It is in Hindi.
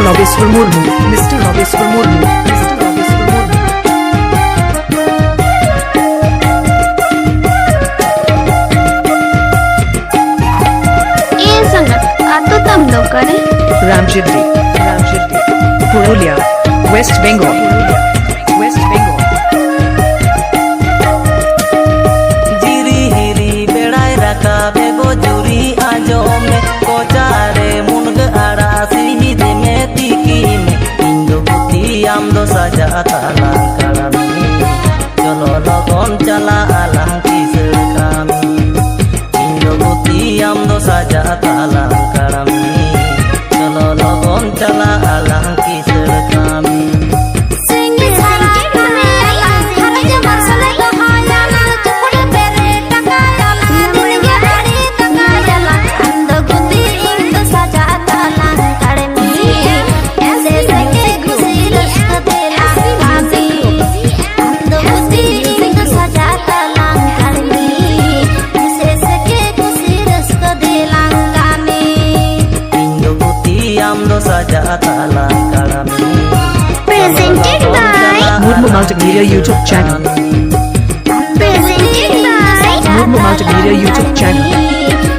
Robeswar Murmu, Mr. Robeswar Murmu, Mr. Robeswar Murmu. ए संगत आतो तम लोग करे Ramjidri, Purulia, West Bengal, West Bengal. Jiri हिरी बेड़ाई रखा बेगो जुरी आजो में कोचारे मुनग आड़ा सीधे में तीकी में इंदो बुद्धि आम दो सजा ताला करमी चलो लगन चला आलम किसर कामी इंदो बुद्धि आम दो सजा ताला करमी चलो लगन चला आलम किसर कामी presented by Murmu Multimedia YouTube channel. presented by Murmu Multimedia YouTube channel.